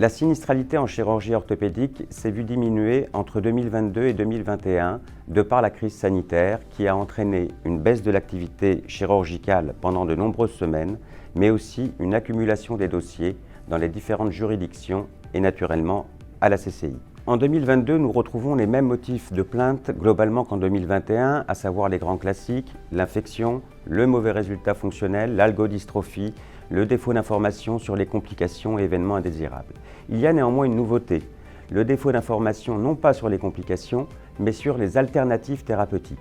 La sinistralité en chirurgie orthopédique s'est vue diminuer entre 2022 et 2021 de par la crise sanitaire qui a entraîné une baisse de l'activité chirurgicale pendant de nombreuses semaines, mais aussi une accumulation des dossiers dans les différentes juridictions et naturellement à la CCI. En 2022, nous retrouvons les mêmes motifs de plainte globalement qu'en 2021, à savoir les grands classiques, l'infection, le mauvais résultat fonctionnel, l'algodystrophie, le défaut d'information sur les complications et événements indésirables. Il y a néanmoins une nouveauté, le défaut d'information non pas sur les complications, mais sur les alternatives thérapeutiques.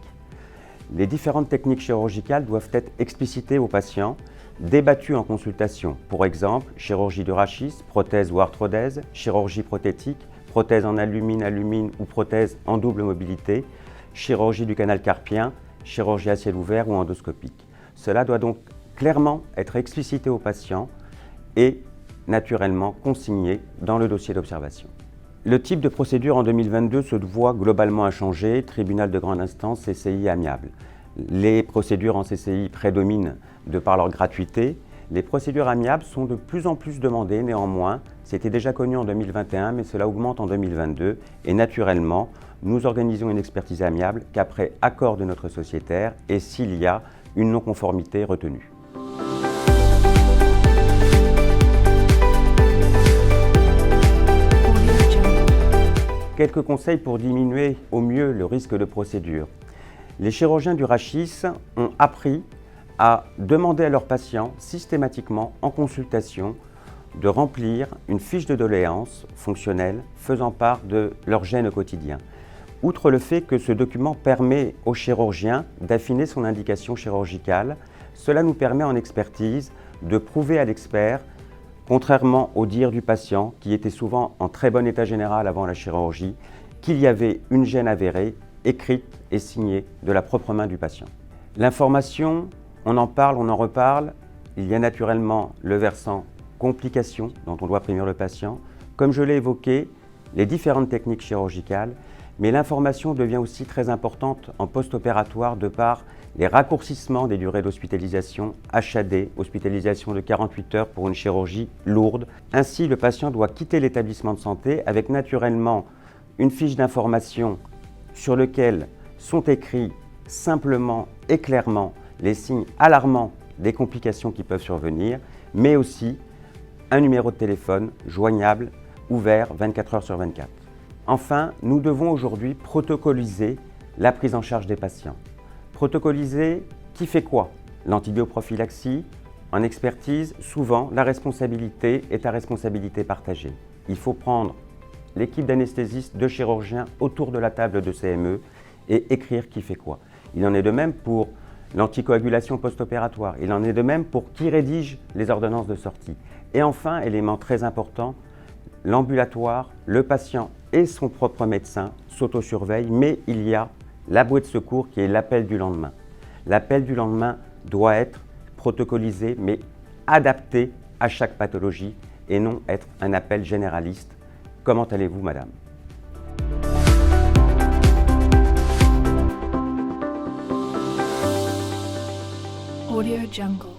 Les différentes techniques chirurgicales doivent être explicitées aux patients, débattues en consultation. Pour exemple, chirurgie du rachis, prothèse ou arthrodèse, chirurgie prothétique, prothèse en alumine ou prothèse en double mobilité, chirurgie du canal carpien, chirurgie à ciel ouvert ou endoscopique. Cela doit donc clairement être explicité aux patients et naturellement consigné dans le dossier d'observation. Le type de procédure en 2022 se voit globalement inchangé, tribunal de grande instance, CCI amiable. Les procédures en CCI prédominent de par leur gratuité. Les procédures amiables sont de plus en plus demandées néanmoins. C'était déjà connu en 2021, mais cela augmente en 2022. Et naturellement, nous organisons une expertise amiable qu'après accord de notre sociétaire et s'il y a une non-conformité retenue. Quelques conseils pour diminuer au mieux le risque de procédure. Les chirurgiens du rachis ont appris à demander à leurs patients systématiquement en consultation de remplir une fiche de doléance fonctionnelle faisant part de leur gêne au quotidien. Outre le fait que ce document permet au chirurgien d'affiner son indication chirurgicale, cela nous permet en expertise de prouver à l'expert, contrairement au dire du patient qui était souvent en très bon état général avant la chirurgie, qu'il y avait une gêne avérée, écrite et signée de la propre main du patient. L'information, on en parle, on en reparle. Il y a naturellement le versant complications dont on doit prévenir le patient. Comme je l'ai évoqué, les différentes techniques chirurgicales, mais l'information devient aussi très importante en post-opératoire de par les raccourcissements des durées d'hospitalisation, HAD, hospitalisation de 48 heures pour une chirurgie lourde. Ainsi, le patient doit quitter l'établissement de santé avec naturellement une fiche d'information sur laquelle sont écrits simplement et clairement les signes alarmants des complications qui peuvent survenir, mais aussi un numéro de téléphone joignable, ouvert 24 heures sur 24. Enfin, nous devons aujourd'hui protocoliser la prise en charge des patients. Protocoliser, qui fait quoi? L'antibioprophylaxie, en expertise, souvent la responsabilité est à responsabilité partagée. Il faut prendre l'équipe d'anesthésistes, de chirurgiens autour de la table de CME et écrire qui fait quoi. Il en est de même pour l'anticoagulation post-opératoire. Il en est de même pour qui rédige les ordonnances de sortie. Et enfin, élément très important, l'ambulatoire, le patient et son propre médecin s'autosurveillent, mais il y a la bouée de secours qui est l'appel du lendemain. L'appel du lendemain doit être protocolisé, mais adapté à chaque pathologie et non être un appel généraliste. Comment allez-vous, madame ? Audio Jungle.